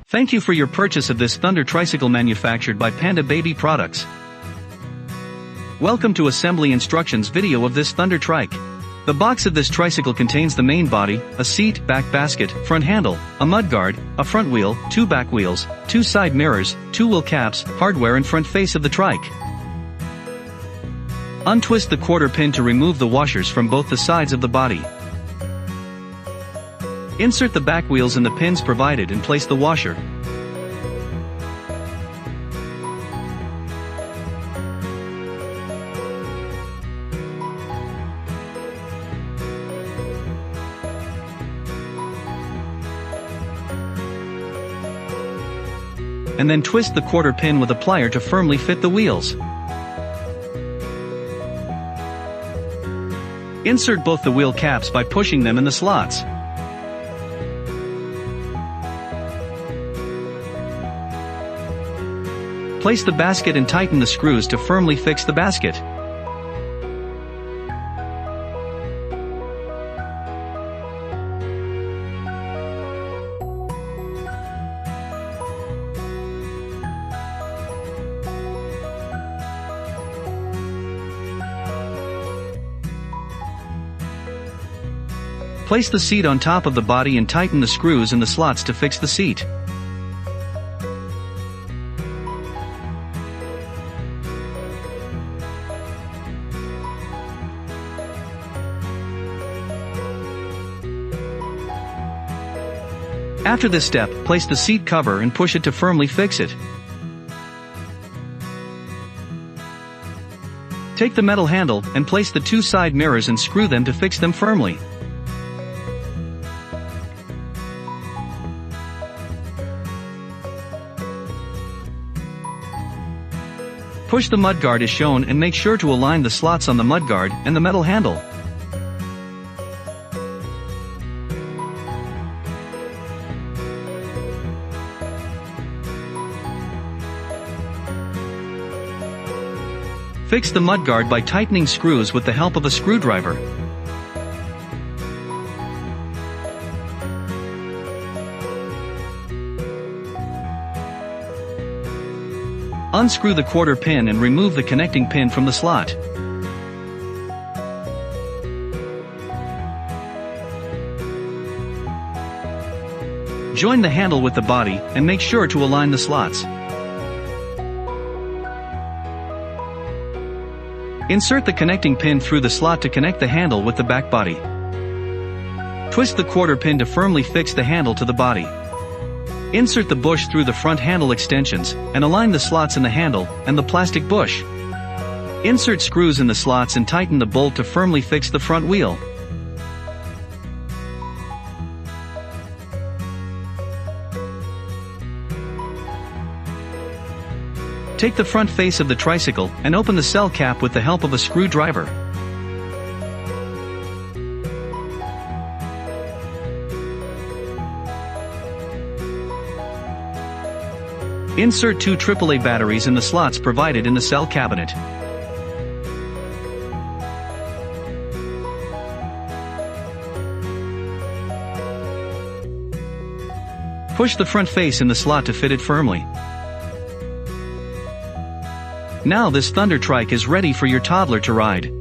Thank you for your purchase of this Thunder Tricycle manufactured by Panda Baby Products. Welcome to assembly instructions video of this Thunder Trike. The box of this tricycle contains the main body, a seat, back basket, front handle, a mudguard, a front wheel, 2 back wheels, 2 side mirrors, 2 wheel caps, hardware and front face of the trike. Untwist the quarter pin to remove the washers from both the sides of the body. Insert the back wheels in the pins provided and place the washer. And then twist the quarter pin with a plier to firmly fit the wheels. Insert both the wheel caps by pushing them in the slots. Place the basket and tighten the screws to firmly fix the basket. Place the seat on top of the body and tighten the screws in the slots to fix the seat. After this step, place the seat cover and push it to firmly fix it. Take the metal handle and place the 2 side mirrors and screw them to fix them firmly. Push the mudguard as shown and make sure to align the slots on the mudguard and the metal handle. Fix the mudguard by tightening screws with the help of a screwdriver. Unscrew the quarter pin and remove the connecting pin from the slot. Join the handle with the body and make sure to align the slots. Insert the connecting pin through the slot to connect the handle with the back body. Twist the quarter pin to firmly fix the handle to the body. Insert the bush through the front handle extensions, and align the slots in the handle and the plastic bush. Insert screws in the slots and tighten the bolt to firmly fix the front wheel. Take the front face of the tricycle and open the cell cap with the help of a screwdriver. Insert 2 AAA batteries in the slots provided in the cell cabinet. Push the front face in the slot to fit it firmly. Now this Thunder Trike is ready for your toddler to ride.